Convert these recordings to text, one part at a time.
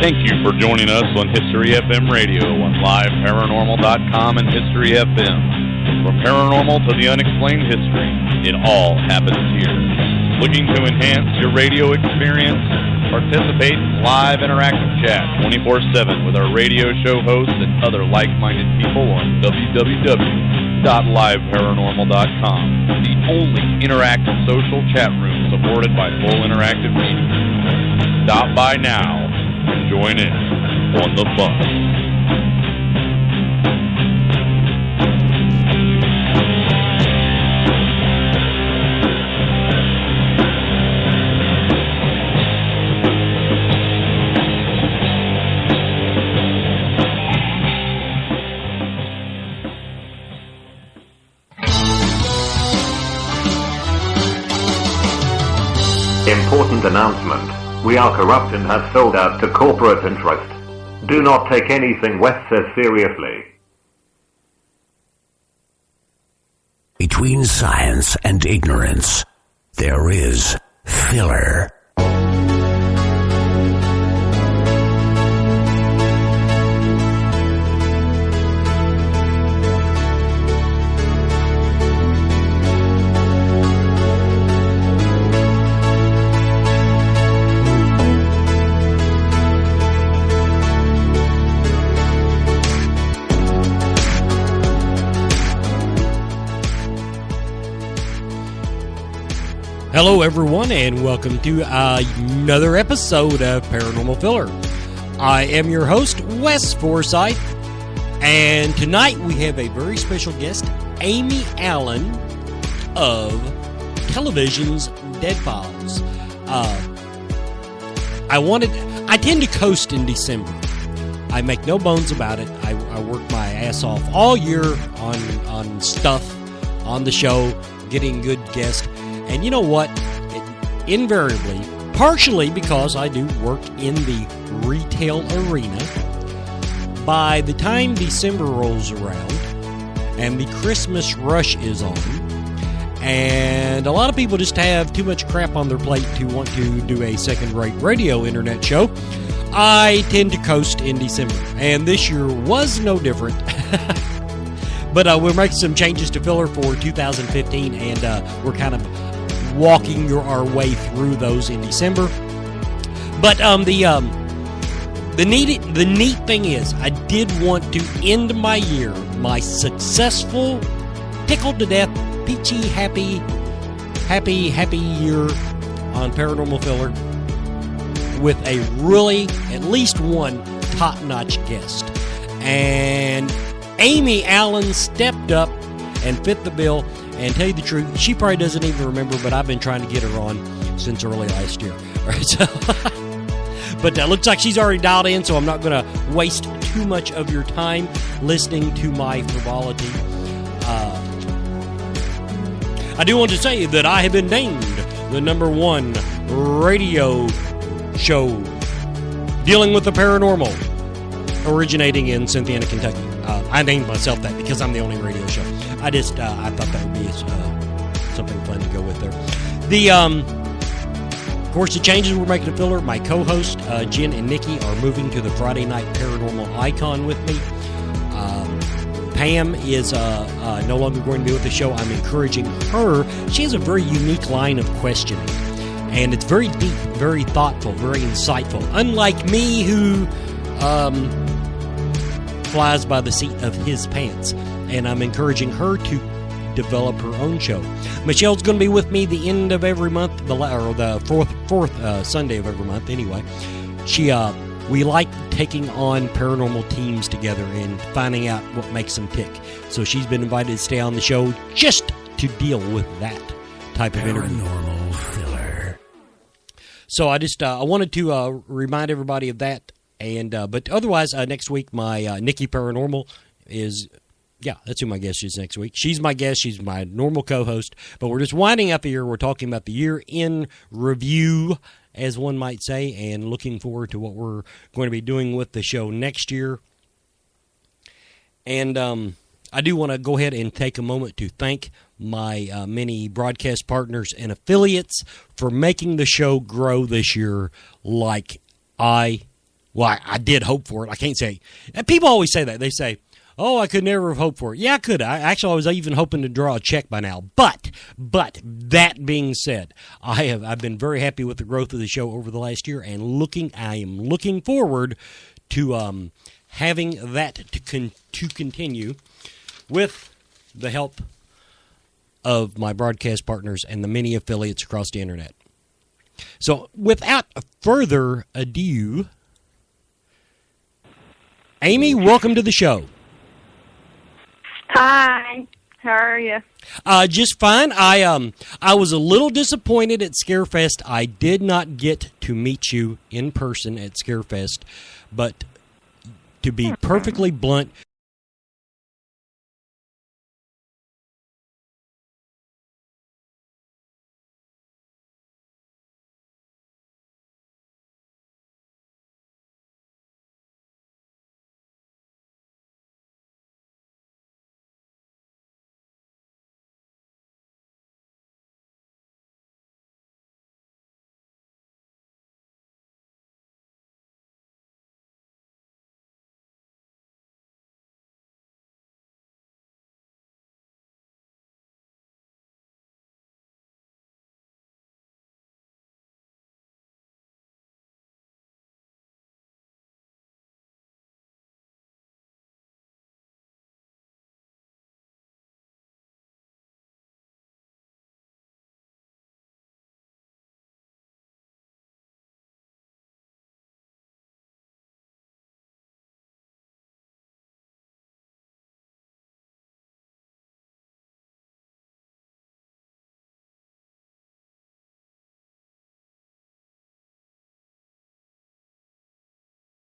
Thank you for joining us on History FM Radio on LiveParanormal.com and History FM. From paranormal to the unexplained history, it all happens here. Looking to enhance your radio experience? Participate in live interactive chat 24/7 with our radio show hosts and other like-minded people on www.liveparanormal.com, the only interactive social chat room supported by full interactive media. Stop by now and join in on the fun. Important announcement. We are corrupt and have sold out to corporate interest. Do not take anything West says seriously. Between science and ignorance, there is filler. Hello, everyone, and welcome to another episode of Paranormal Filler. I am your host, Wes Forsythe, and tonight we have a very special guest, Amy Allen of television's Dead Files. I tend to coast in December. I make no bones about it. I work my ass off all year on stuff, on the show, getting good guests. And you know what? Invariably, partially because I do work in the retail arena, by the time December rolls around and the Christmas rush is on, and a lot of people just have too much crap on their plate to want to do a second-rate radio internet show, I tend to coast in December. And this year was no different. But we're making some changes to Filler for 2015, and we're kind of walking our way through those in December. But the neat thing is, I did want to end my year, my successful, tickled to death, peachy, happy year on Paranormal Filler with a really, at least one, top-notch guest. And Amy Allen stepped up and fit the bill. And tell you the truth, she probably doesn't even remember, but I've been trying to get her on since early last year. All right, so but looks like she's already dialed in, so I'm not going to waste too much of your time listening to my frivolity. I do want to say that I have been named the #1 radio show dealing with the paranormal, originating in Cynthiana, Kentucky. I named myself that because I'm the only radio show. I thought that would be something fun to go with there. Of course, the changes we're making to Filler, my co-host, Jen and Nikki, are moving to the Friday Night Paranormal Icon with me. Pam is no longer going to be with the show. I'm encouraging her. She has a very unique line of questioning, and it's very deep, very thoughtful, very insightful. Unlike me, who flies by the seat of his pants. And I'm encouraging her to develop her own show. Michelle's going to be with me the end of every month, or the fourth Sunday of every month. Anyway, we like taking on paranormal teams together and finding out what makes them tick. So she's been invited to stay on the show just to deal with that type of interview. Paranormal Filler. So I wanted to remind everybody of that. And but otherwise, next week my Nikki Paranormal is. Yeah, that's who my guest is next week. She's my guest. She's my normal co-host. But we're just winding up the year. We're talking about the year in review, as one might say, and looking forward to what we're going to be doing with the show next year. And I do want to go ahead and take a moment to thank my many broadcast partners and affiliates for making the show grow this year like I Well, I did hope for it. I can't say. And people always say that. They say, oh, I could never have hoped for it. Yeah, I could. I was even hoping to draw a check by now. But that being said, I've been very happy with the growth of the show over the last year, and I am looking forward to having that to continue with the help of my broadcast partners and the many affiliates across the internet. So, without further ado, Amy, welcome to the show. Hi, how are you? Just fine. I was a little disappointed at Scarefest. I did not get to meet you in person at Scarefest, but to be perfectly blunt,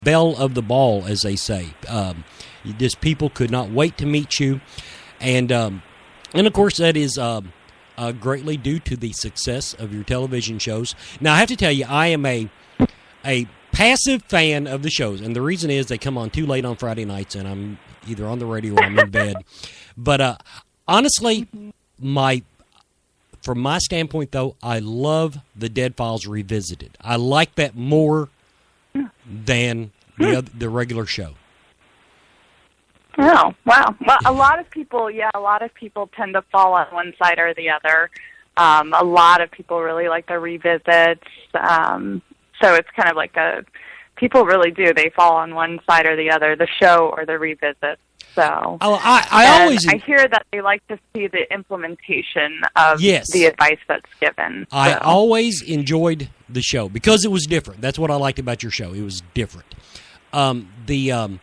belle of the ball, as they say. Just people could not wait to meet you, and of course that is greatly due to the success of your television shows. Now I have to tell you, I am a passive fan of the shows, and the reason is they come on too late on Friday nights, and I'm either on the radio or I'm in bed. But honestly, from my standpoint, though, I love the Dead Files Revisited. I like that more than the regular show. Oh, wow. Well, a lot of people tend to fall on one side or the other. A lot of people really like the revisits. So it's kind of like people really do. They fall on one side or the other, the show or the revisit. So I hear that they like to see the implementation of the advice that's given. So. I always enjoyed the show because it was different. That's what I liked about your show. It was different. Thank you.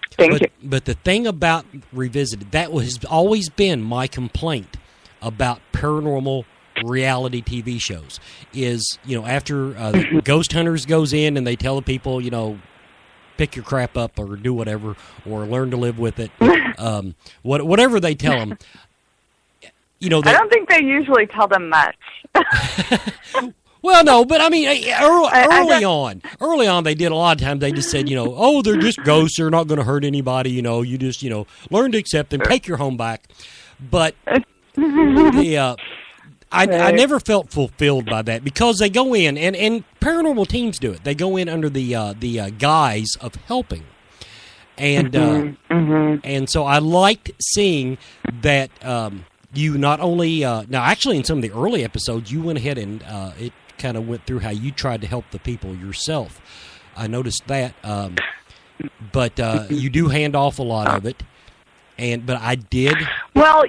But the thing about Revisited, that has always been my complaint about paranormal reality TV shows is, after Ghost Hunters goes in and they tell the people, pick your crap up or do whatever or learn to live with it, whatever they tell them. I don't think they usually tell them much. Well, no, but I mean, early on, they did a lot of times. They just said, oh, they're just ghosts. They're not going to hurt anybody. You just, learn to accept them, take your home back. But I never felt fulfilled by that because they go in, and paranormal teams do it. They go in under the guise of helping. And and so I liked seeing that you not only now actually in some of the early episodes you went ahead and it kind of went through how you tried to help the people yourself. I noticed that, but you do hand off a lot of it, but I did. Well,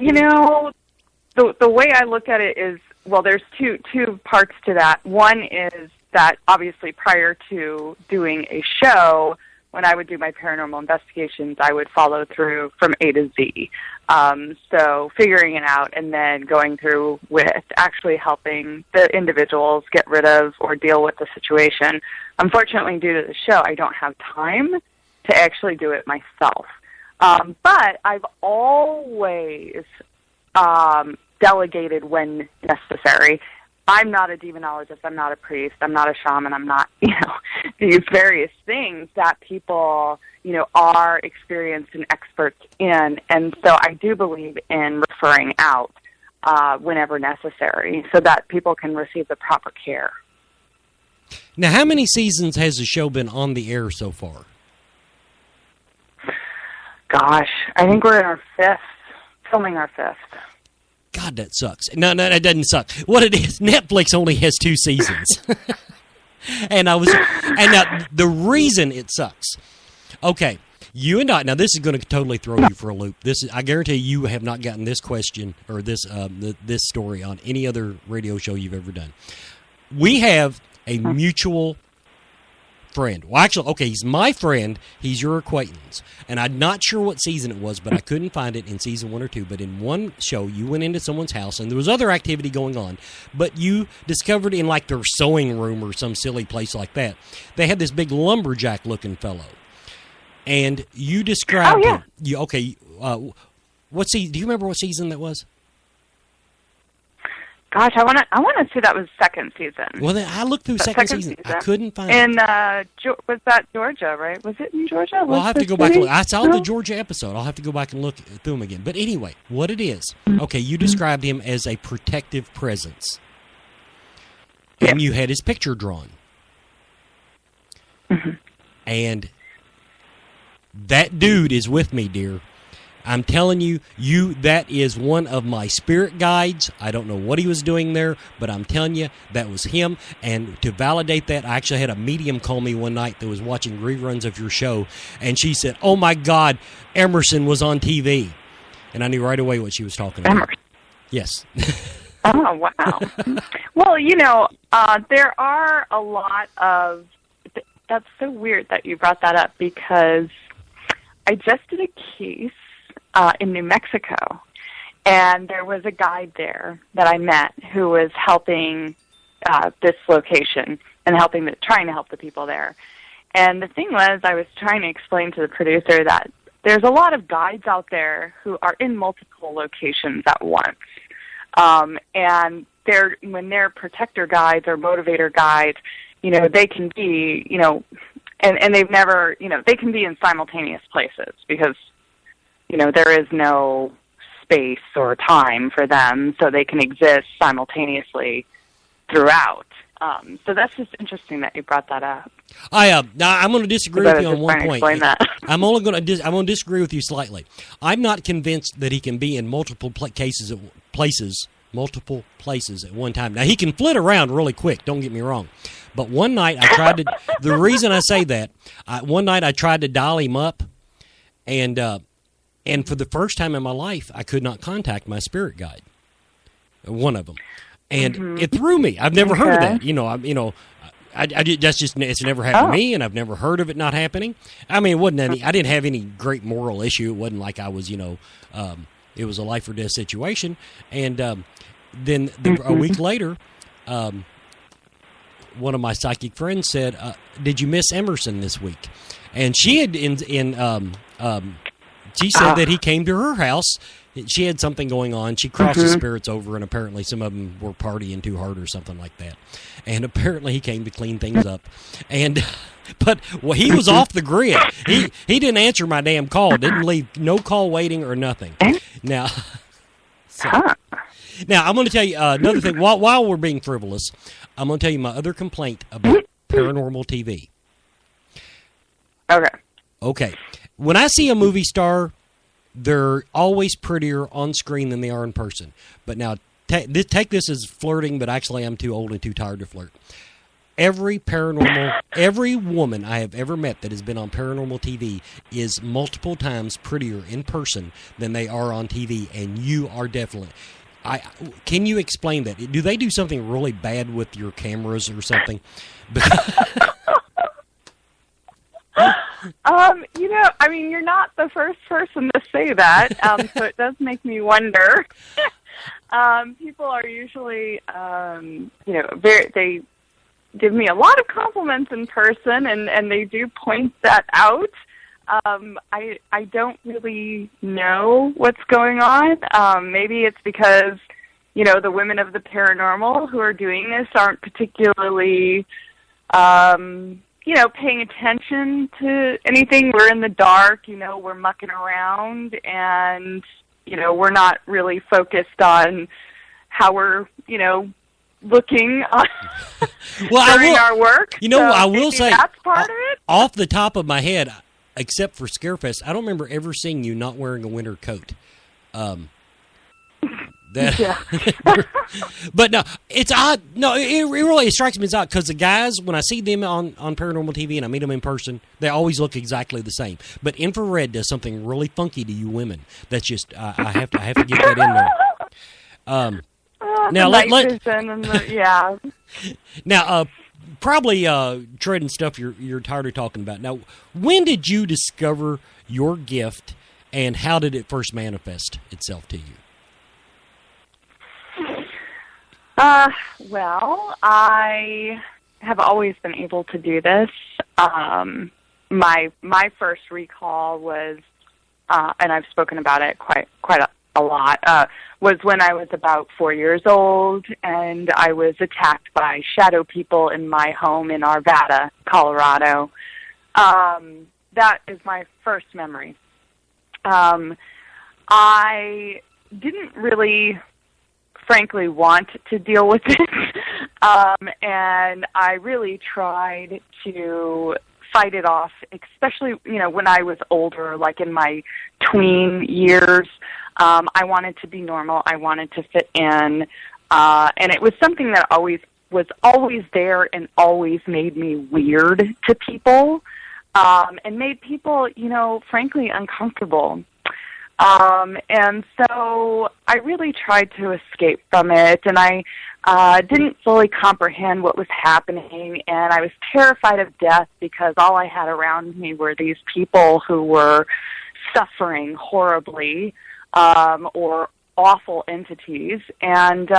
the way I look at it is, well, there's two parts to that. One is that obviously prior to doing a show, when I would do my paranormal investigations, I would follow through from A to Z. So figuring it out and then going through with actually helping the individuals get rid of or deal with the situation. Unfortunately, due to the show, I don't have time to actually do it myself. But I've always delegated when necessary. I'm not a demonologist, I'm not a priest, I'm not a shaman, I'm not, these various things that people, are experienced and experts in. And so I do believe in referring out whenever necessary so that people can receive the proper care. Now, how many seasons has the show been on the air so far? Gosh, I think we're in our 5th, filming our 5th. God, that sucks. No, that doesn't suck. What it is, Netflix only has 2 seasons. And now the reason it sucks. Okay, you and I, now this is going to totally throw you for a loop. I guarantee you have not gotten this question or this story on any other radio show you've ever done. We have a mutual friend. Well, actually, okay, he's my friend. He's your acquaintance. And I'm not sure what season it was, but I couldn't find it in season 1 or 2. But in one show, you went into someone's house, and there was other activity going on. But you discovered in, like, their sewing room or some silly place like that, they had this big lumberjack-looking fellow. And you described him. Okay, do you remember what season that was? Gosh, I want to say that was 2nd season. Well, then I looked through second season. I couldn't find it. And was that Georgia, right? Was it in Georgia? Well, I'll have to go back and look. I saw the Georgia episode. I'll have to go back and look through them again. But anyway, what it is, okay, you described him as a protective presence. And you had his picture drawn. Mm-hmm. And that dude is with me, dear. I'm telling you, that is one of my spirit guides. I don't know what he was doing there, but I'm telling you, that was him. And to validate that, I actually had a medium call me one night that was watching reruns of your show, and she said, "Oh, my God, Emerson was on TV." And I knew right away what she was talking about. Emerson? Yes. Oh, wow. Well, there are a lot of... That's so weird that you brought that up, because I just did a case in New Mexico, and there was a guide there that I met who was helping this location and trying to help the people there. And the thing was, I was trying to explain to the producer that there's a lot of guides out there who are in multiple locations at once, and when they're protector guides or motivator guides, they can be, and they've never, they can be in simultaneous places because there is no space or time for them, so they can exist simultaneously throughout. So that's just interesting that you brought that up. Now I'm going to disagree with you on one point. I'm going to disagree with you slightly. I'm not convinced that he can be in multiple places at one time. Now, he can flit around really quick, don't get me wrong. But one night I tried to, the reason I say that, one night I tried to dial him up, and for the first time in my life, I could not contact my spirit guide, one of them. And it threw me. I've never heard of that. It's never happened to me, and I've never heard of it not happening. I mean, I didn't have any great moral issue. It wasn't like I was, it was a life or death situation. And then a week later, one of my psychic friends said, "Did you miss Emerson this week?" And she had she said that he came to her house. She had something going on. She crossed the spirits over, and apparently some of them were partying too hard or something like that. And apparently he came to clean things up. And but he was off the grid. He didn't answer my damn call. Didn't leave no call waiting or nothing. Now, now I'm going to tell you another thing. While we're being frivolous, I'm going to tell you my other complaint about paranormal TV. Okay. When I see a movie star, they're always prettier on screen than they are in person. But now, take this as flirting, but actually I'm too old and too tired to flirt. Every woman I have ever met that has been on paranormal TV is multiple times prettier in person than they are on TV, and you are definitely... Can you explain that? Do they do something really bad with your cameras or something? You're not the first person to say that, so it does make me wonder. People are usually, they give me a lot of compliments in person, and they do point that out. I don't really know what's going on. Maybe it's because, the women of the paranormal who are doing this aren't particularly, paying attention to anything. We're in the dark, we're mucking around, and, we're not really focused on how we're, looking well, during our work. You know, so I will maybe say, that's part of it. Off the top of my head, except for Scarefest, I don't remember ever seeing you not wearing a winter coat. But no, it's odd. No, it really strikes me as odd because the guys, when I see them on Paranormal TV and I meet them in person, they always look exactly the same. But infrared does something really funky to you women. That's just I have to get that in there. Now yeah. Now, probably treading stuff you're tired of talking about. Now, when did you discover your gift, and how did it first manifest itself to you? Well, I have always been able to do this. My first recall was, and I've spoken about it quite a lot, was when I was about 4 years old, and I was attacked by shadow people in my home in Arvada, Colorado. That is my first memory. I didn't really, frankly, want to deal with it, and I really tried to fight it off, especially, when I was older, like in my tween years. I wanted to be normal. I wanted to fit in, and it was something that was always there and always made me weird to people, and made people, frankly, uncomfortable. And so I really tried to escape from it, and I didn't fully comprehend what was happening, and I was terrified of death because all I had around me were these people who were suffering horribly, or awful entities. And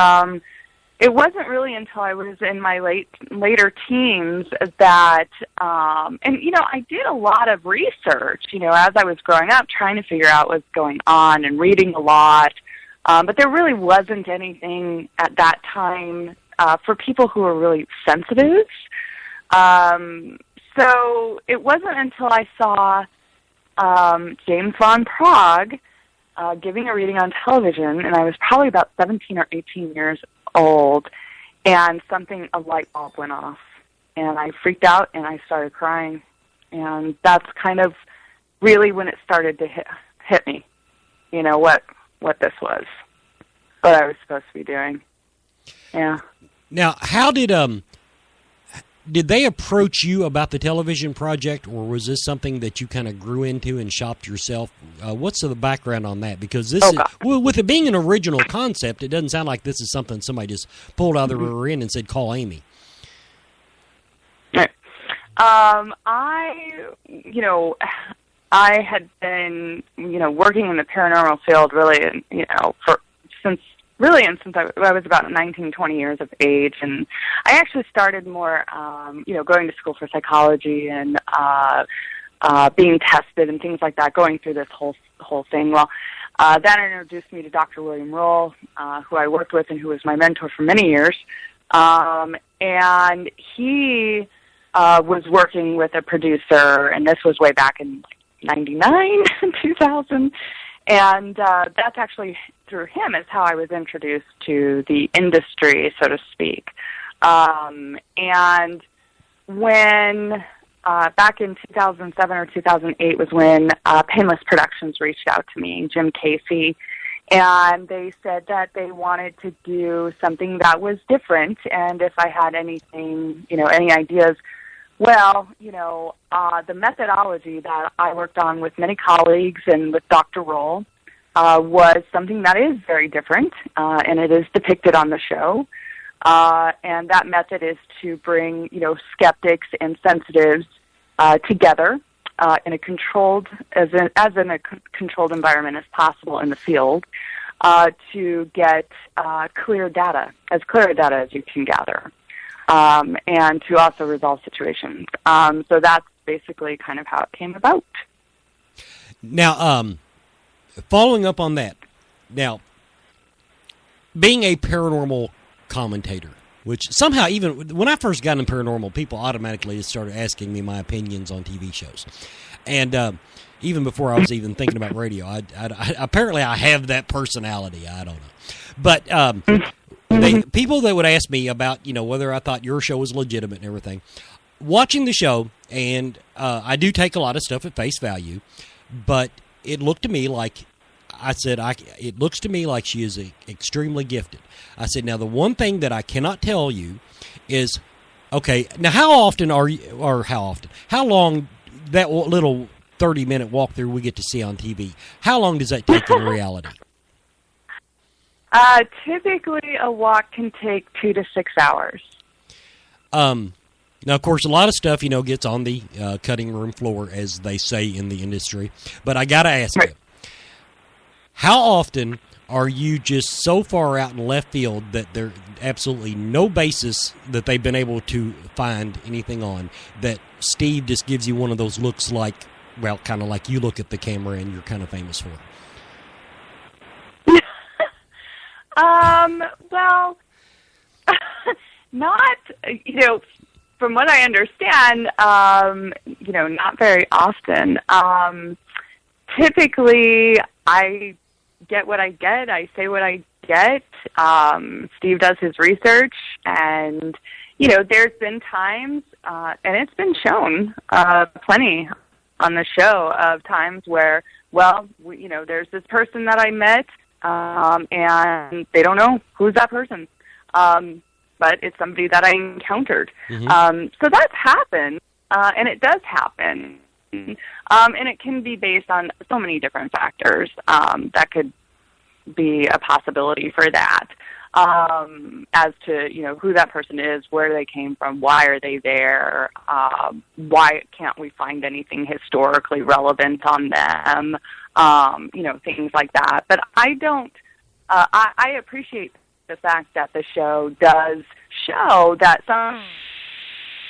it wasn't really until I was in my later teens that, and I did a lot of research, as I was growing up, trying to figure out what's going on and reading a lot. But there really wasn't anything at that time for people who were really sensitive. So it wasn't until I saw James Von Prague giving a reading on television, and I was probably about 17 or 18 years old, and a light bulb went off, and I freaked out and I started crying, and that's kind of really when it started to hit me, what this was, what I was supposed to be doing. Yeah. Now, how did they approach you about the television project, or was this something that you kind of grew into and shopped yourself? What's the background on that? Because this with it being an original concept, it doesn't sound like this is something somebody just pulled out of the rear end and said, call Amy. Right. I had been, working in the paranormal field really, since I was about 19, 20 years of age. And I actually started more, going to school for psychology and being tested and things like that, going through this whole thing. Well, that introduced me to Dr. William Roll, who I worked with and who was my mentor for many years. And he was working with a producer, and this was way back in 99, 2000. And that's actually through him is how I was introduced to the industry, so to speak. And when back in 2007 or 2008 was when Painless Productions reached out to me, Jim Casey, and they said that they wanted to do something that was different, and if I had anything, any ideas. Well, the methodology that I worked on with many colleagues and with Dr. Roll was something that is very different, and it is depicted on the show. And that method is to bring, skeptics and sensitives together in a controlled, as in a controlled environment as possible in the field, to get clear data as you can gather. And to also resolve situations. So that's basically kind of how it came about. Now, following up on that, now, being a paranormal commentator, which somehow even when I first got in paranormal, people automatically just started asking me my opinions on TV shows. And even before I was even thinking about radio, I apparently I have that personality. I don't know. But People that would ask me about, whether I thought your show was legitimate and everything. Watching the show, and I do take a lot of stuff at face value, but it looked to me like, it looks to me like she is extremely gifted. I said, now the one thing that I cannot tell you is, okay, now how long that little 30-minute walkthrough we get to see on TV, how long does that take in reality? Typically, a walk can take 2 to 6 hours. Now, of course, a lot of stuff, gets on the cutting room floor, as they say in the industry. But I got to ask you, how often are you just so far out in left field that there's absolutely no basis that they've been able to find anything on, that Steve just gives you one of those looks like, well, kind of like you look at the camera and you're kind of famous for? Well, not, from what I understand, not very often. Typically, I get what I get. I say what I get. Steve does his research, and, there's been times, and it's been shown plenty on the show of times where, there's this person that I met, and they don't know who's that person. But it's somebody that I encountered. Mm-hmm. So that's happened, and it does happen. And it can be based on so many different factors that could be a possibility for that, as to, who that person is, where they came from, why are they there, why can't we find anything historically relevant on them, things like that. But I don't, I appreciate the fact that the show does show that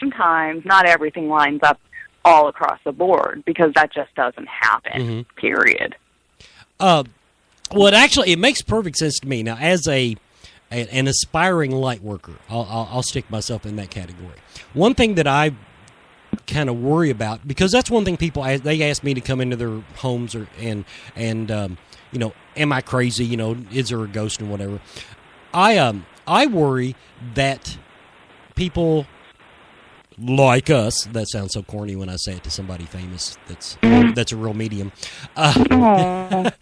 sometimes not everything lines up all across the board, because that just doesn't happen, period. Well, it makes perfect sense to me. Now, as an aspiring light worker, I'll stick myself in that category. One thing that I kind of worry about, because that's one thing people they ask me to come into their homes and am I crazy? Is there a ghost and whatever? I worry that people like us, that sounds so corny when I say it to somebody famous that's a real medium, but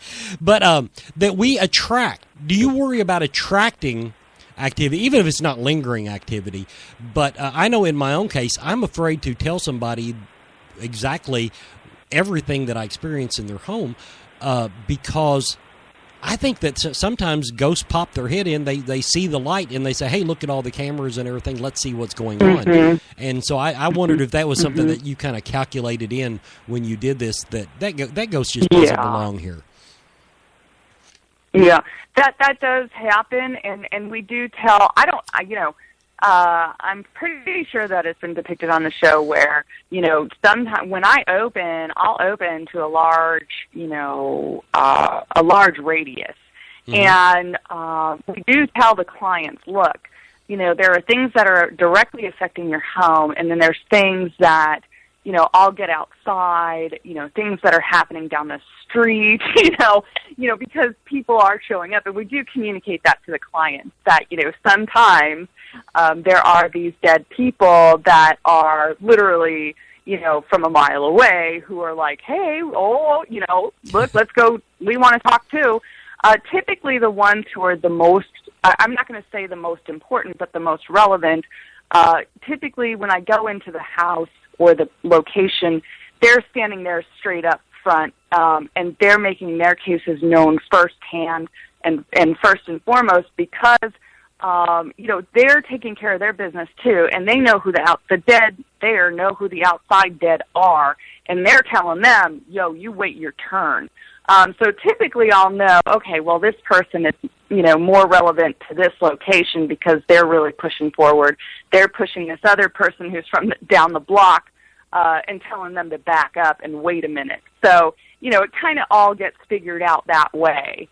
that we attract. Do you worry about attracting activity, even if it's not lingering activity? But I know in my own case, I'm afraid to tell somebody exactly everything that I experience in their home, because I think that sometimes ghosts pop their head in, they see the light, and they say, hey, look at all the cameras and everything, let's see what's going on. And so I wondered if that was something that you kind of calculated in when you did this, that ghost just doesn't belong here. Yeah, that does happen, and we do tell, I'm pretty sure that it's been depicted on the show where, sometimes when I'll open to a large, a large radius. And we do tell the clients, look, there are things that are directly affecting your home, and then there's things that, I'll get outside, things that are happening down the street, because people are showing up. And we do communicate that to the clients that, sometimes there are these dead people that are literally, from a mile away, who are like, hey, look, let's go, we want to talk too. Typically the ones who are the most, I'm not going to say the most important, but the most relevant, typically when I go into the house or the location, they're standing there straight up front, and they're making their cases known firsthand and first and foremost, because they're taking care of their business too, and they know who the dead there know who the outside dead are, and they're telling them, yo, you wait your turn. So typically I'll know, okay, well, this person is, more relevant to this location because they're really pushing forward. They're pushing this other person who's from down the block, and telling them to back up and wait a minute. So, it kind of all gets figured out that way.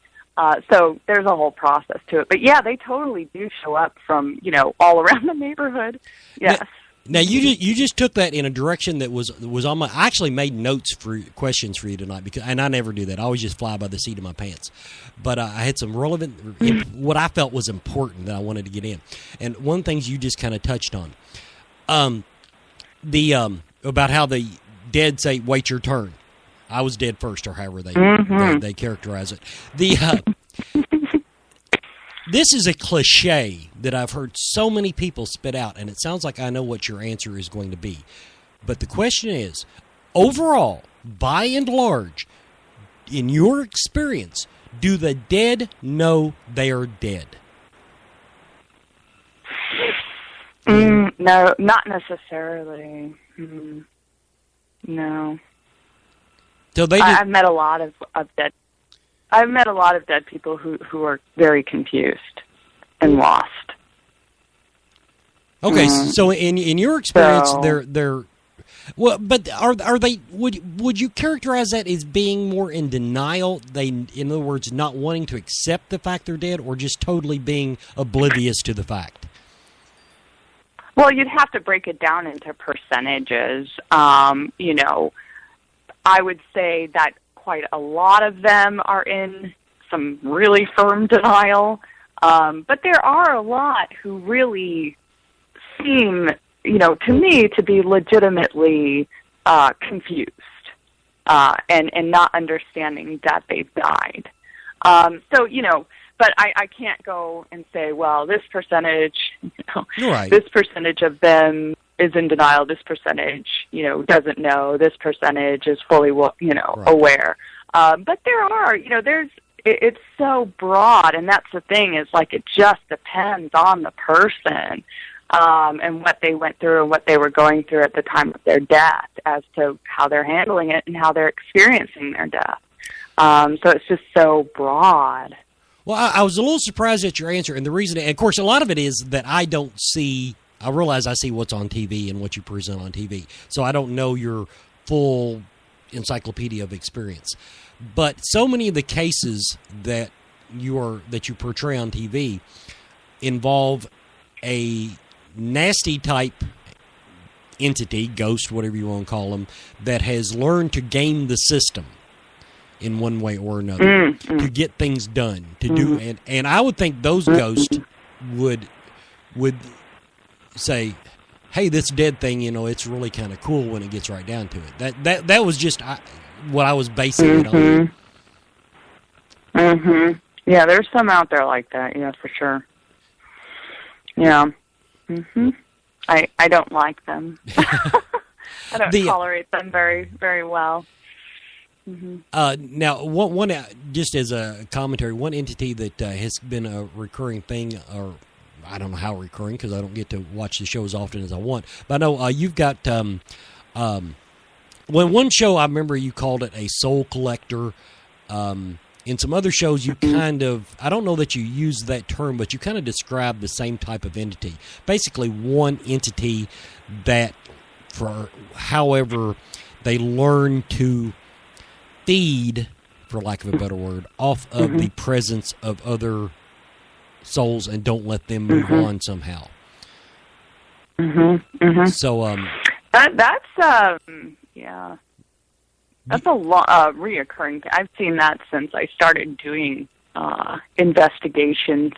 So there's a whole process to it. But yeah, they totally do show up from, all around the neighborhood. Yes. Now you just took that in a direction that was on my. I actually made notes for questions for you tonight and I never do that. I always just fly by the seat of my pants. But I had some relevant, what I felt was important that I wanted to get in, and one of the things you just kind of touched on, about how the dead say "wait your turn." I was dead first, or however they characterize it. This is a cliche that I've heard so many people spit out, and it sounds like I know what your answer is going to be. But the question is, overall, by and large, in your experience, do the dead know they are dead? No, not necessarily. No. So I've met a lot of dead. I've met a lot of dead people who are very confused and lost. Okay, so in your experience, they're well, but are they? Would you characterize that as being more in denial? In other words, not wanting to accept the fact they're dead, or just totally being oblivious to the fact? Well, you'd have to break it down into percentages. I would say that quite a lot of them are in some really firm denial, but there are a lot who really seem, to me, to be legitimately confused and not understanding that they've died. But I can't go and say, well, this percentage, Right. This percentage of them is in denial, this percentage, doesn't know, this percentage is fully, aware. But there are, it's so broad, and that's the thing, is like it just depends on the person and what they went through and what they were going through at the time of their death as to how they're handling it and how they're experiencing their death. So it's just so broad. Well, I was a little surprised at your answer, and the reason, and of course, a lot of it is that I don't see. I realize I see what's on TV and what you present on TV, so I don't know your full encyclopedia of experience. But so many of the cases that you portray on TV involve a nasty type entity, ghost, whatever you want to call them, that has learned to game the system in one way or another to get things done, to do, and I would think those ghosts would say, hey, this dead thing, it's really kind of cool when it gets right down to it. That was just what I was basing it on. Yeah, there's some out there like that, yeah, for sure. Yeah. I don't like them. I don't tolerate them very, very well. Now, one just as a commentary, one entity that has been a recurring thing, or I don't know how recurring because I don't get to watch the show as often as I want. But I know you've got one show I remember you called it a soul collector. In some other shows, you kind of, I don't know that you use that term, but you kind of describe the same type of entity. Basically, one entity that, for however they learn to feed, for lack of a better word, off of the presence of other souls and don't let them move on somehow. So that's a reoccurring thing. I've seen that since I started doing investigations,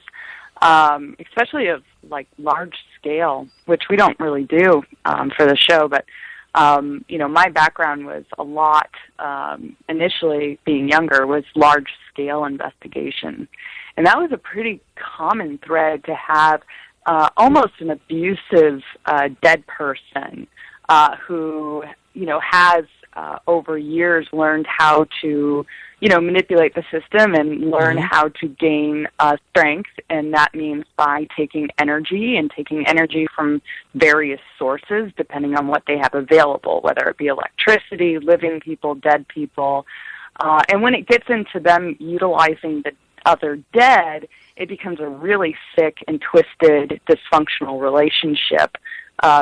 especially of like large scale, which we don't really do for the show, but my background was a lot, initially being younger, was large scale investigation. And that was a pretty common thread to have almost an abusive dead person who, has over years learned how to, manipulate the system and learn how to gain strength. And that means by taking energy from various sources, depending on what they have available, whether it be electricity, living people, dead people. And when it gets into them utilizing the other dead, it becomes a really sick and twisted, dysfunctional relationship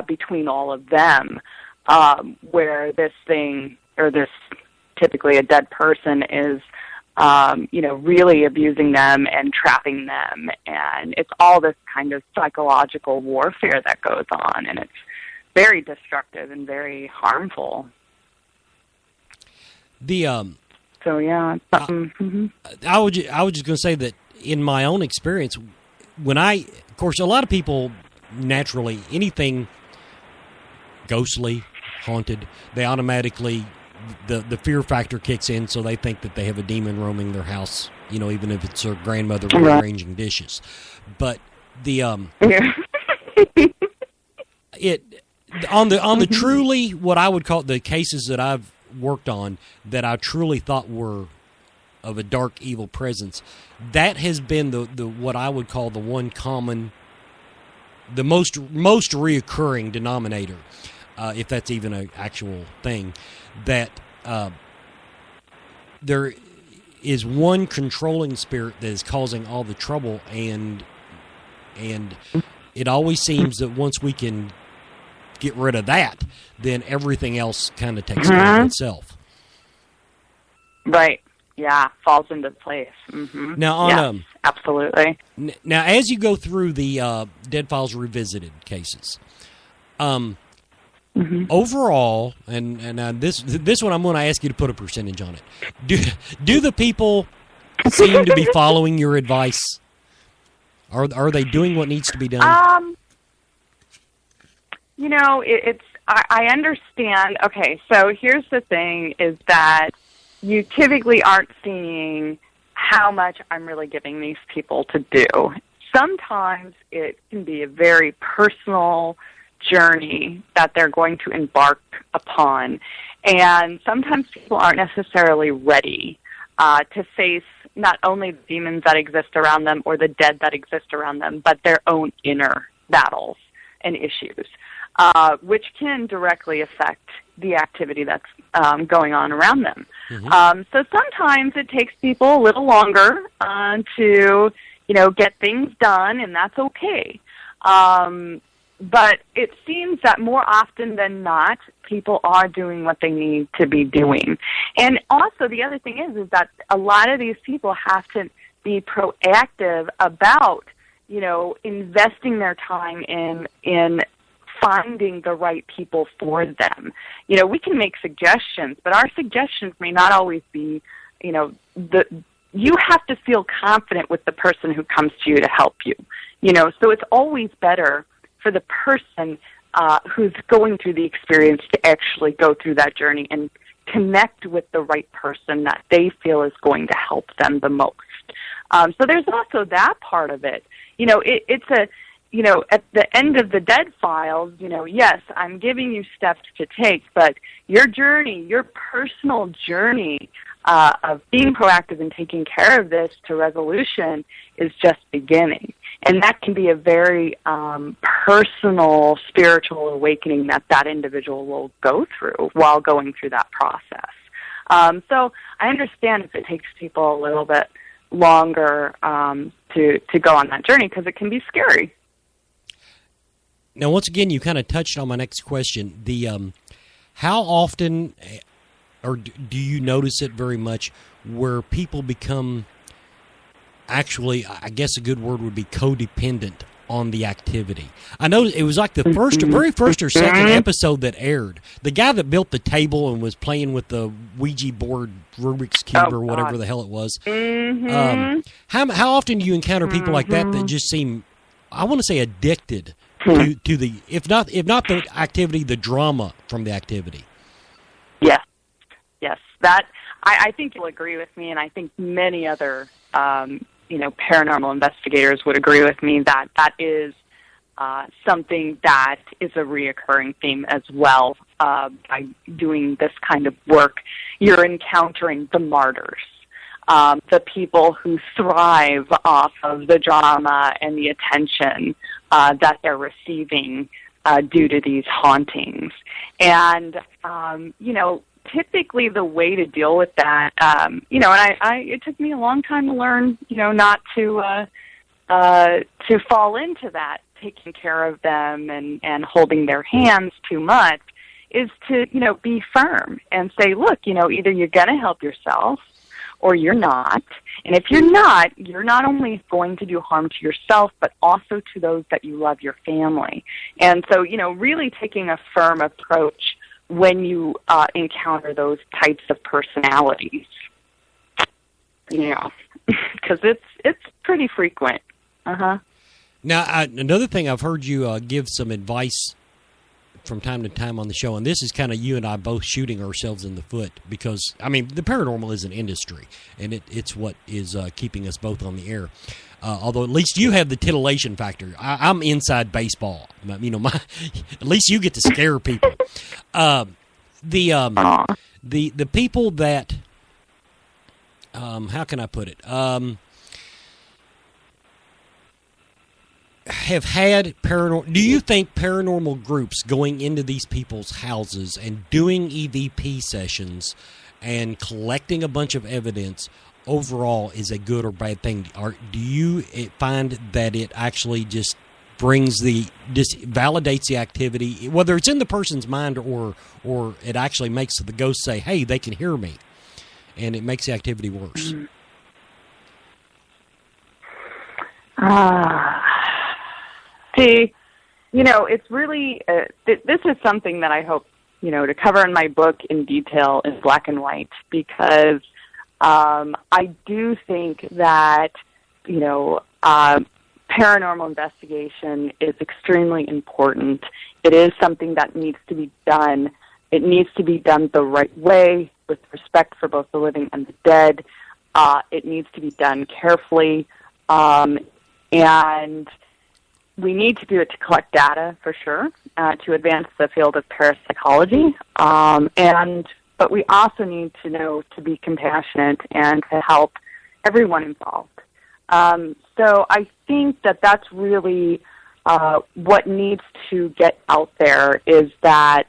between all of them, where this thing, or this typically a dead person, is really abusing them and trapping them, and it's all this kind of psychological warfare that goes on, and very destructive and very harmful. So yeah, I was just going to say that in my own experience, of course, a lot of people naturally, anything ghostly, haunted, they automatically, the fear factor kicks in, so they think that they have a demon roaming their house, even if it's their grandmother rearranging dishes. But the on the truly, what I would call the cases that I've worked on that I truly thought were of a dark evil presence, that has been the what I would call the one common, the most reoccurring denominator, if that's even an actual thing, that there is one controlling spirit that is causing all the trouble, and it always seems that once we can get rid of that, then everything else kind of takes care of itself. Right. Yeah, falls into place. Now, absolutely. Now, as you go through the Dead Files Revisited cases, overall, and this one I'm going to ask you to put a percentage on it. Do the people seem to be following your advice? Are they doing what needs to be done? I understand. Okay, so here's the thing, is that you typically aren't seeing how much I'm really giving these people to do. Sometimes it can be a very personal journey that they're going to embark upon, and sometimes people aren't necessarily ready to face not only the demons that exist around them or the dead that exist around them, but their own inner battles and issues, which can directly affect the activity that's going on around them. So sometimes it takes people a little longer to, get things done, and that's okay. But it seems that more often than not, people are doing what they need to be doing. And also the other thing is that a lot of these people have to be proactive about, investing their time in finding the right people for them. We can make suggestions, but our suggestions may not always be, you have to feel confident with the person who comes to you to help you. So it's always better for the person who's going through the experience to actually go through that journey and connect with the right person that they feel is going to help them the most. So there's also that part of it. It's a, at the end of the Dead Files, yes, I'm giving you steps to take, but your journey, your personal journey of being proactive and taking care of this to resolution is just beginning. And that can be a very personal, spiritual awakening that individual will go through while going through that process. So I understand if it takes people a little bit longer to go on that journey, because it can be scary. Now, once again, you kind of touched on my next question. How often, or do you notice it very much, where people become, actually, I guess a good word would be codependent on the activity? I know it was like the very first or second episode that aired. The guy that built the table and was playing with the Ouija board, Rubik's Cube, or whatever the hell it was. How often do you encounter people like that just seem, I want to say, addicted to the, if not the activity, the drama from the activity? Yes. That I think you'll agree with me, and I think many other paranormal investigators would agree with me that is something that is a reoccurring theme as well. By doing this kind of work, you're encountering the martyrs, the people who thrive off of the drama and the attention that they're receiving due to these hauntings. And, typically the way to deal with that, and it took me a long time to learn, not to fall into that, taking care of them and holding their hands too much, is to, be firm and say, look, either you're going to help yourself or you're not. And if you're not only going to do harm to yourself, but also to those that you love, your family. And so, really taking a firm approach when you encounter those types of personalities. Because it's pretty frequent. Uh-huh. Now, another thing I've heard you give some advice from time to time on the show, and this is kind of you and I both shooting ourselves in the foot because, the paranormal is an industry, and it's what is keeping us both on the air. Although at least you have the titillation factor. I'm inside baseball. At least you get to scare people. The people that, how can I put it? Have had paranormal. Do you think paranormal groups going into these people's houses and doing EVP sessions and collecting a bunch of evidence overall is a good or bad thing? Or do you find that it actually just validates the activity, whether it's in the person's mind or it actually makes the ghost say, "Hey, they can hear me," and it makes the activity worse? See, it's really, this is something that I hope, to cover in my book in detail in black and white, because I do think that, paranormal investigation is extremely important. It is something that needs to be done. It needs to be done the right way with respect for both the living and the dead. It needs to be done carefully, and we need to do it to collect data, for sure, to advance the field of parapsychology. But we also need to know to be compassionate and to help everyone involved. So I think that that's really what needs to get out there, is that,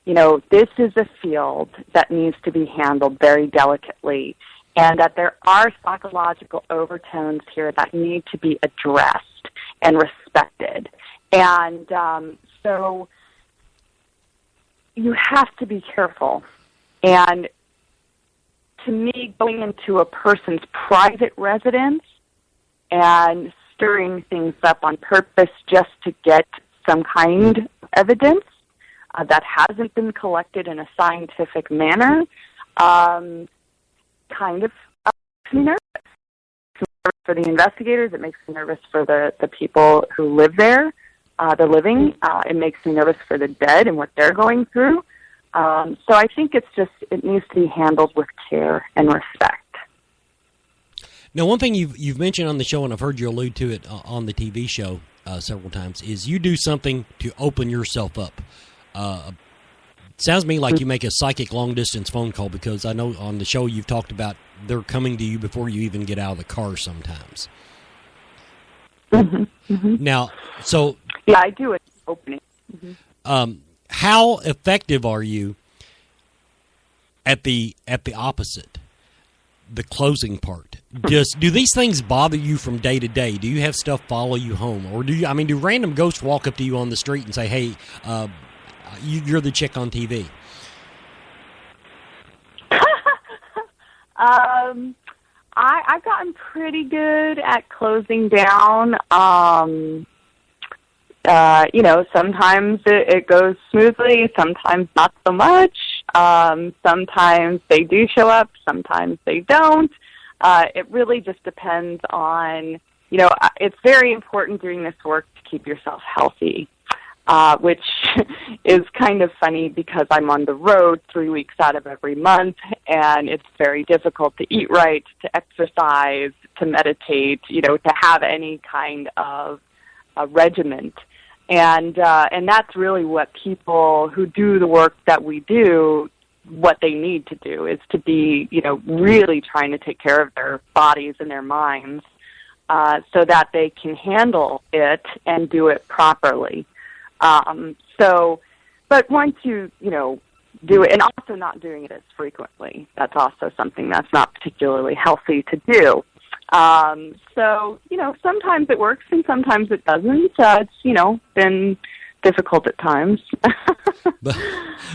this is a field that needs to be handled very delicately, and that there are psychological overtones here that need to be addressed and respected. And so you have to be careful. And to me, going into a person's private residence and stirring things up on purpose just to get some kind of evidence that hasn't been collected in a scientific manner kind of makes me nervous. For the investigators, it makes me nervous for the people who live there, the living. It makes me nervous for the dead and what they're going through. So I think it needs to be handled with care and respect. Now, one thing you've mentioned on the show, and I've heard you allude to it on the TV show several times, is you do something to open yourself up. Sounds to me like you make a psychic long-distance phone call, because I know on the show you've talked about they're coming to you before you even get out of the car sometimes. Now, so... Yeah, I do it opening. How effective are you at the opposite, the closing part? Do these things bother you from day to day? Do you have stuff follow you home? Or do random ghosts walk up to you on the street and say, "Hey, you're the chick on TV"? I've gotten pretty good at closing down. Sometimes it goes smoothly, sometimes not so much. Sometimes they do show up, sometimes they don't. It really just depends on, it's very important doing this work to keep yourself healthy. Which is kind of funny because I'm on the road 3 weeks out of every month, and it's very difficult to eat right, to exercise, to meditate, to have any kind of a regiment. And that's really what people who do the work that we do, what they need to do is to be, really trying to take care of their bodies and their minds so that they can handle it and do it properly. But once you do it, and also not doing it as frequently, that's also something that's not particularly healthy to do. Sometimes it works and sometimes it doesn't. It's, been difficult at times. But,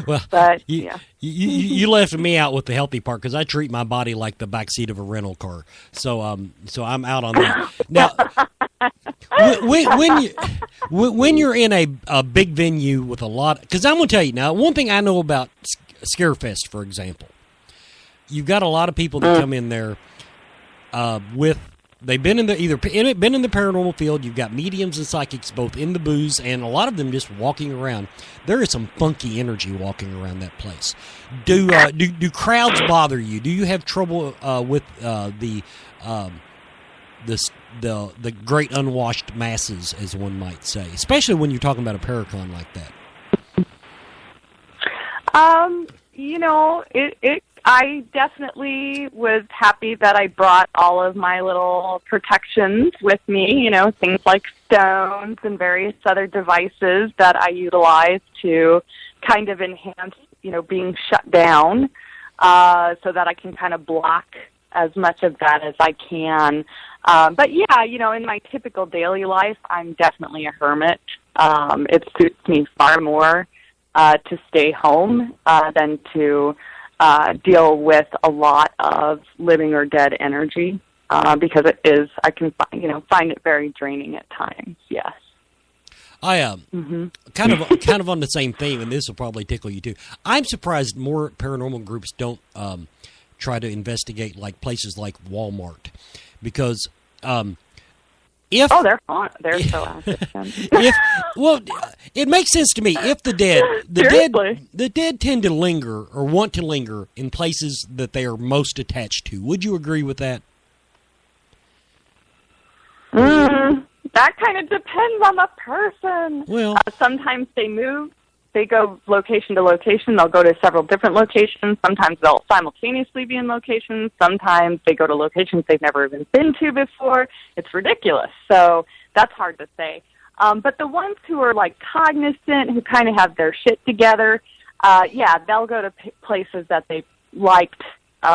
well, But, you, yeah. you left me out with the healthy part because I treat my body like the backseat of a rental car. So I'm out on that. Now, when you're in a big venue with a lot, because I'm going to tell you now, one thing I know about Scarefest, for example, you've got a lot of people that come in there with. They've been in the been in the paranormal field. You've got mediums and psychics both in the booths, and a lot of them just walking around. There is some funky energy walking around that place. Do crowds bother you? Do you have trouble with the great unwashed masses, as one might say, especially when you're talking about a Paracon like that? I definitely was happy that I brought all of my little protections with me, things like stones and various other devices that I utilize to kind of enhance, being shut down, so that I can kind of block as much of that as I can. But yeah, in my typical daily life, I'm definitely a hermit. It suits me far more to stay home than to deal with a lot of living or dead energy, because I can find it very draining at times. Yes. I kind of on the same theme, and this will probably tickle you too. I'm surprised more paranormal groups don't try to investigate like places like Walmart, because they're fun. They're so active. It makes sense to me. If the dead tend to linger or want to linger in places that they are most attached to. Would you agree with that? That kind of depends on the person. Well, sometimes they move. They go location to location. They'll go to several different locations. Sometimes they'll simultaneously be in locations. Sometimes they go to locations they've never even been to before. It's ridiculous. So that's hard to say. But the ones who are like cognizant, who kind of have their shit together, they'll go to places that they liked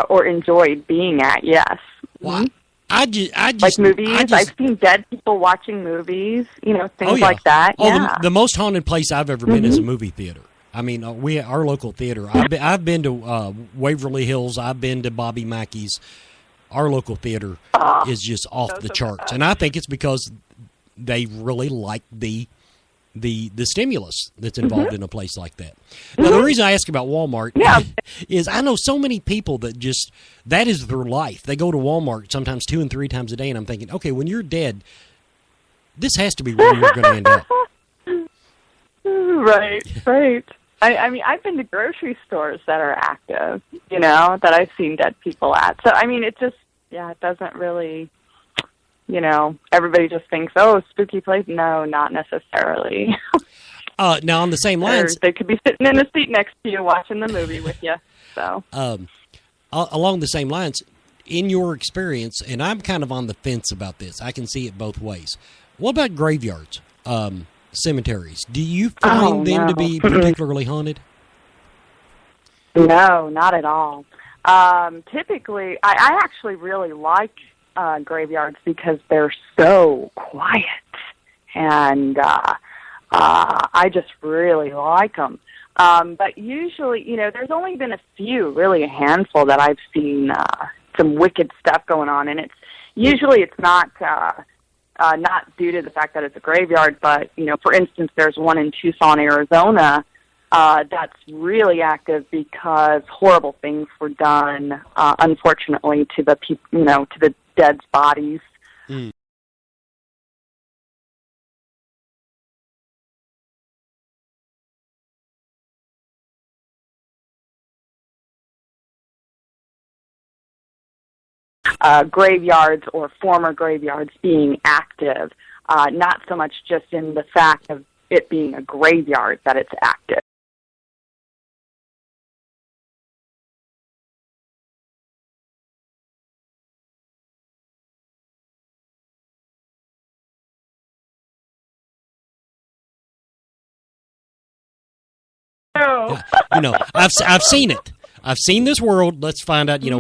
or enjoyed being at. Yes. Well, I just like movies. I've seen dead people watching movies. Things like that. Yeah. The most haunted place I've ever been is a movie theater. I mean, our local theater. I've been to Waverly Hills. I've been to Bobby Mackey's. Our local theater is just off the charts, and I think it's because they really like the stimulus that's involved in a place like that. Now, the reason I ask about Walmart is I know so many people that just, that is their life. They go to Walmart sometimes 2 and 3 times a day, and I'm thinking, okay, when you're dead, this has to be where you're going to end up. Right. I mean, I've been to grocery stores that are active, that I've seen dead people at. So, I mean, it just, it doesn't really... everybody just thinks, oh, spooky place. No, not necessarily. Now, on the same lines... They could be sitting in a seat next to you watching the movie with you. So, along the same lines, in your experience, and I'm kind of on the fence about this. I can see it both ways. What about graveyards, cemeteries? Do you find them to be particularly haunted? No, not at all. Typically, I actually really like graveyards because they're so quiet, and I just really like them. But usually, there's only been a few, really a handful that I've seen some wicked stuff going on, and it's not due to the fact that it's a graveyard, but for instance, there's one in Tucson, Arizona. That's really active because horrible things were done, unfortunately, to the people, to the dead's bodies. Graveyards or former graveyards being active, not so much just in the fact of it being a graveyard that it's active. I've seen it. I've seen this world. Let's find out. If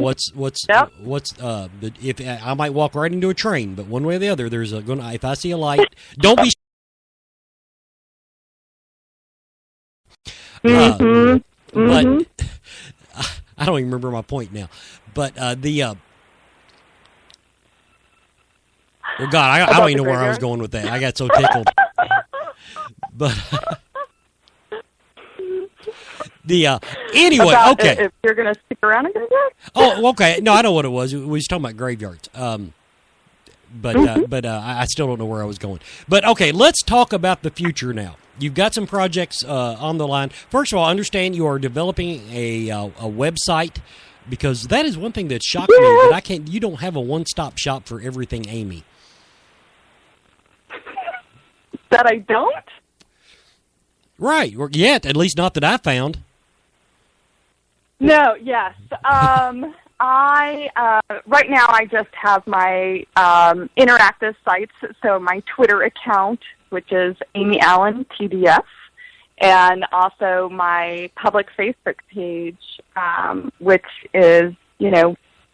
I might walk right into a train, but one way or the other, if I see a light, don't be But I don't even remember my point now. But well, God, I don't even know where I was going with that. I got so tickled. But anyway, okay. If you're going to stick around in graveyard? Oh, okay. No, I know what it was. We was talking about graveyards. But I still don't know where I was going. But okay, let's talk about the future now. You've got some projects on the line. First of all, I understand you are developing a website, because that is one thing that shocked me, that you don't have a one-stop shop for everything Amy. That I don't? Right. Or yet, at least not that I found. No, yes. I right now I just have my interactive sites, so my Twitter account, which is Amy Allen TDF, and also my public Facebook page, which is,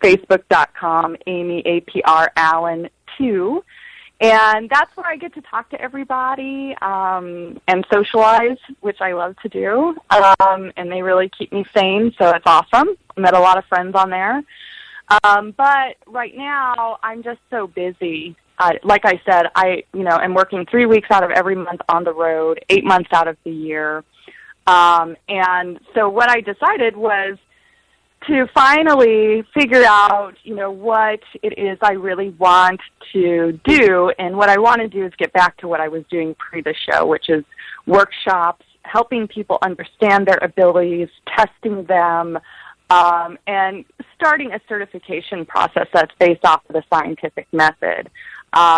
facebook.com Amy APR Allen 2. And that's where I get to talk to everybody and socialize, which I love to do. And they really keep me sane, so it's awesome. I met a lot of friends on there. But right now, I'm just so busy. Like I said, I'm working 3 weeks out of every month on the road, 8 months out of the year. And so what I decided was to finally figure out, what it is I really want to do. And what I want to do is get back to what I was doing pre the show, which is workshops, helping people understand their abilities, testing them, and starting a certification process that's based off of the scientific method,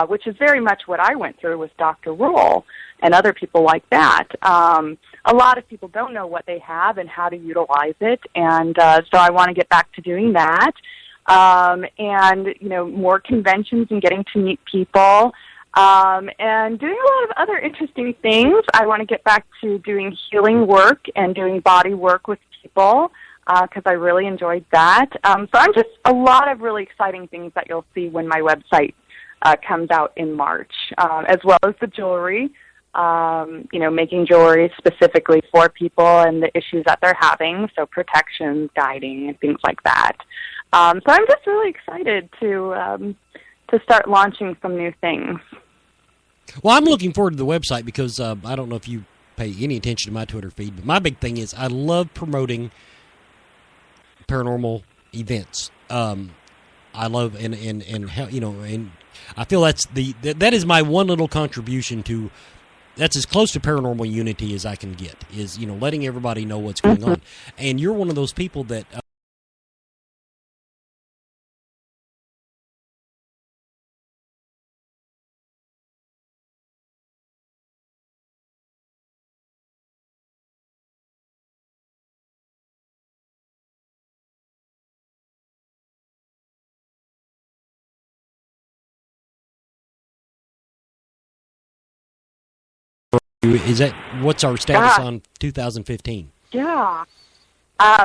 which is very much what I went through with Dr. Roll and other people like that. A lot of people don't know what they have and how to utilize it, and so I want to get back to doing that. And, more conventions and getting to meet people, and doing a lot of other interesting things. I want to get back to doing healing work and doing body work with people, because I really enjoyed that. So I'm just a lot of really exciting things that you'll see when my website comes out in March, as well as the jewelry. Making jewelry specifically for people and the issues that they're having, so protection, guiding, and things like that. So I'm just really excited to start launching some new things. Well, I'm looking forward to the website because I don't know if you pay any attention to my Twitter feed, but my big thing is I love promoting paranormal events. I love and I feel that is my one little contribution to. That's as close to paranormal unity as I can get, is, letting everybody know what's going on. And you're one of those people that... what's our status on 2015? Yeah.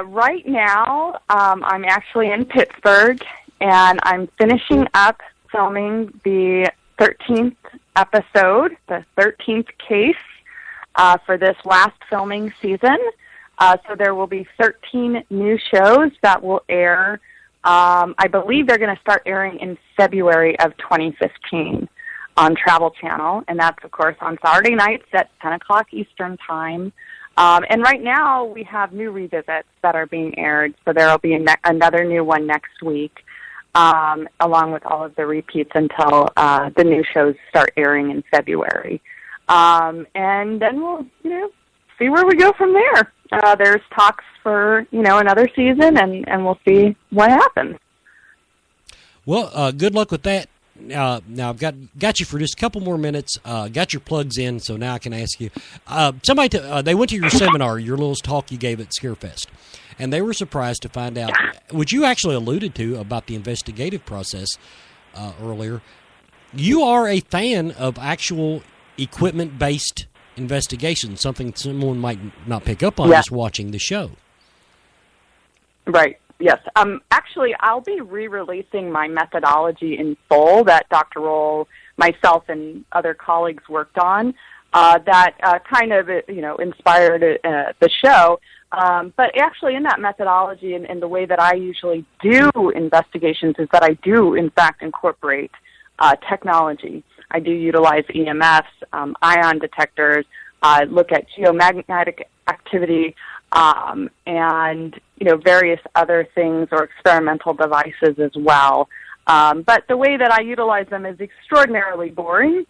Right now, I'm actually in Pittsburgh, and I'm finishing up filming the 13th episode, the 13th case, for this last filming season. So there will be 13 new shows that will air. I believe they're going to start airing in February of 2015. On Travel Channel, and that's, of course, on Saturday nights at 10 o'clock Eastern Time. And right now, we have new revisits that are being aired, so there will be another new one next week, along with all of the repeats until the new shows start airing in February. And then we'll, see where we go from there. There's talks for, another season, and we'll see what happens. Well, good luck with that. Now I've got you for just a couple more minutes. Got your plugs in, so now I can ask you. They went to your seminar, your little talk you gave at Scarefest, and they were surprised to find out, which you actually alluded to about the investigative process earlier. You are a fan of actual equipment-based investigation, something someone might not pick up on just watching the show. Right. Yes. Actually, I'll be re-releasing my methodology in full that Dr. Roll, myself, and other colleagues worked on that kind of, inspired the show. But actually in that methodology and the way that I usually do investigations is that I do, in fact, incorporate technology. I do utilize EMFs, ion detectors, look at geomagnetic activity, and, various other things or experimental devices as well. But the way that I utilize them is extraordinarily boring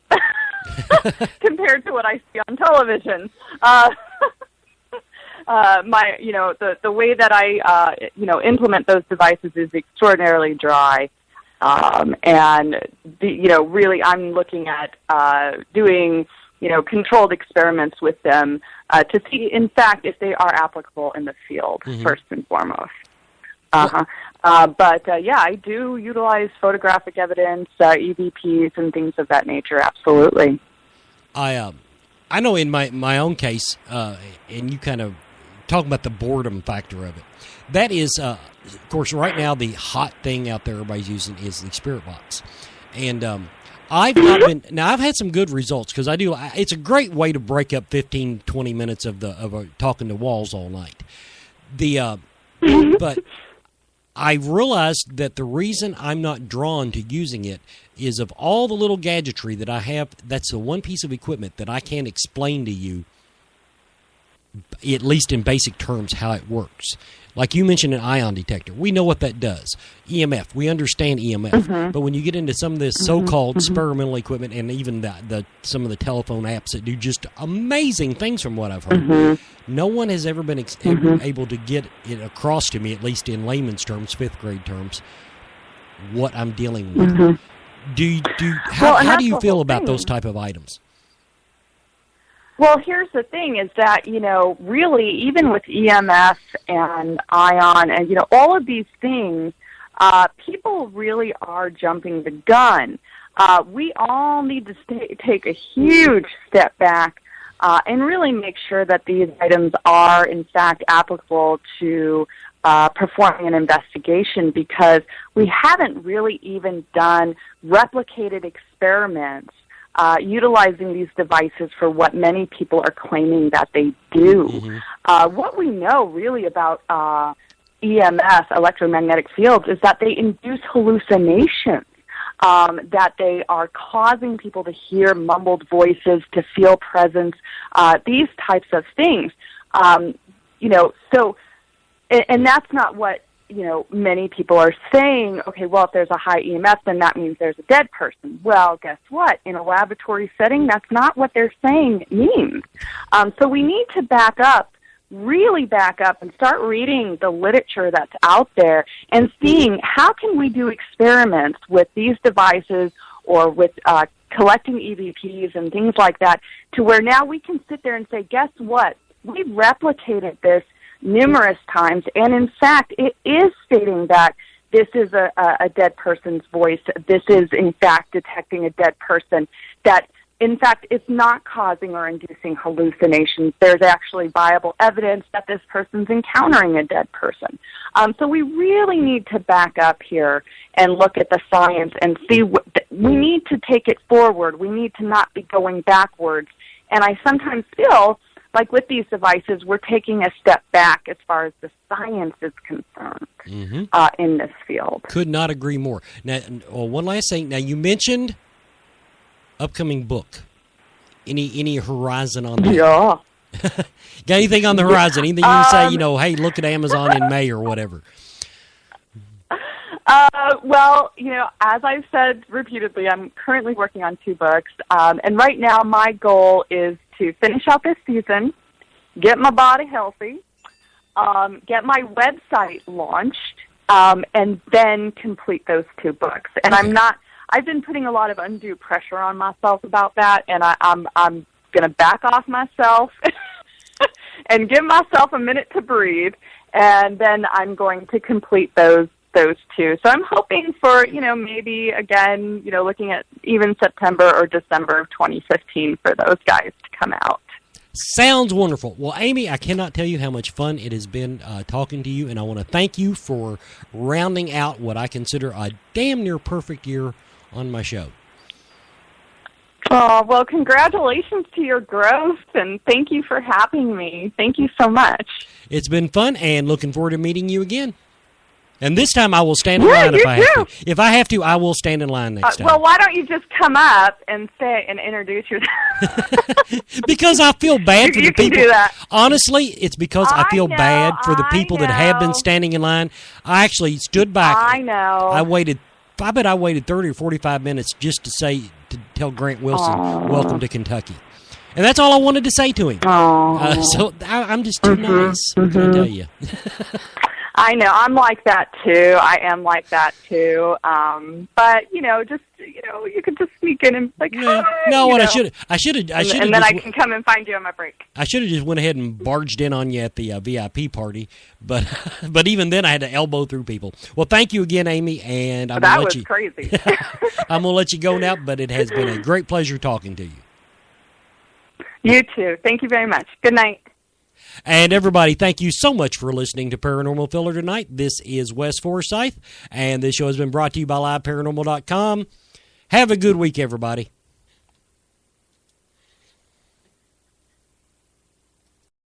compared to what I see on television. The way that I, implement those devices is extraordinarily dry. Really I'm looking at, doing, controlled experiments with them, to see, in fact, if they are applicable in the field, first and foremost. I do utilize photographic evidence, EVPs, and things of that nature. Absolutely. I know in my own case, and you kind of talk about the boredom factor of it. That is, of course, right now the hot thing out there everybody's using is the Spirit Box, and I've had some good results because it's a great way to break up 15, 20 minutes of talking to walls all night. But I realized that the reason I'm not drawn to using it is of all the little gadgetry that I have, that's the one piece of equipment that I can't explain to you, at least in basic terms, how it works. Like you mentioned an ion detector. We know what that does. EMF. We understand EMF. But when you get into some of this so-called experimental equipment and even some of the telephone apps that do just amazing things from what I've heard, no one has ever been able to get it across to me, at least in layman's terms, fifth grade terms, what I'm dealing with. How do you feel about those type of items? Well, here's the thing is that, really, even with EMF and ion and, all of these things, people really are jumping the gun. We all need to take a huge step back and really make sure that these items are, in fact, applicable to performing an investigation, because we haven't really even done replicated experiments utilizing these devices for what many people are claiming that they do. What we know really about EMF, electromagnetic fields, is that they induce hallucinations, that they are causing people to hear mumbled voices, to feel presence, these types of things. And that's not what many people are saying, okay, well, if there's a high EMF, then that means there's a dead person. Well, guess what? In a laboratory setting, that's not what they're saying it means. So we need to really back up and start reading the literature that's out there and seeing how can we do experiments with these devices or with collecting EVPs and things like that, to where now we can sit there and say, guess what? We replicated this numerous times, and in fact, it is stating that this is a dead person's voice. This is, in fact, detecting a dead person. That, in fact, it's not causing or inducing hallucinations. There's actually viable evidence that this person's encountering a dead person. So we really need to back up here and look at the science and see we need to take it forward. We need to not be going backwards. And I sometimes feel like with these devices, we're taking a step back as far as the science is concerned in this field. Could not agree more. Now, one last thing. Now, you mentioned upcoming book. Any horizon on that? Yeah. Got anything on the horizon? Anything you can say, hey, look at Amazon in May or whatever? Well, as I've said repeatedly, I'm currently working on 2 books. And right now my goal is to finish out this season, get my body healthy, get my website launched, and then complete those 2 books. And I've been putting a lot of undue pressure on myself about that, and I'm going to back off myself and give myself a minute to breathe, and then I'm going to complete those 2. So I'm hoping for, maybe again, looking at even September or December of 2015 for those guys to come out. Sounds wonderful. Well, Amy, I cannot tell you how much fun it has been talking to you, and I want to thank you for rounding out what I consider a damn near perfect year on my show. Oh, well, congratulations to your growth, and thank you for having me. Thank you so much. It's been fun, and looking forward to meeting you again. And this time I will stand in line if I have to. If I have to, I will stand in line next time. Well, why don't you just come up and say and introduce yourself? Because I feel bad for the people. You can do that. Honestly, it's because I feel bad for the people that have been standing in line. I actually stood back. I know. I bet I waited 30 or 45 minutes just to tell Grant Wilson, welcome to Kentucky. And that's all I wanted to say to him. So I'm just too nice. What can I tell you? I know. I'm like that, too. I am like that, too. But, you could just sneak in and like, I should have. And then I can come and find you on my break. I should have just went ahead and barged in on you at the VIP party. But even then, I had to elbow through people. Well, thank you again, Amy. And I'm that was crazy. I'm going to let you go now, but it has been a great pleasure talking to you. You too. Thank you very much. Good night. And everybody, thank you so much for listening to Paranormal Filler tonight. This is Wes Forsyth, and this show has been brought to you by LiveParanormal.com. Have a good week, everybody.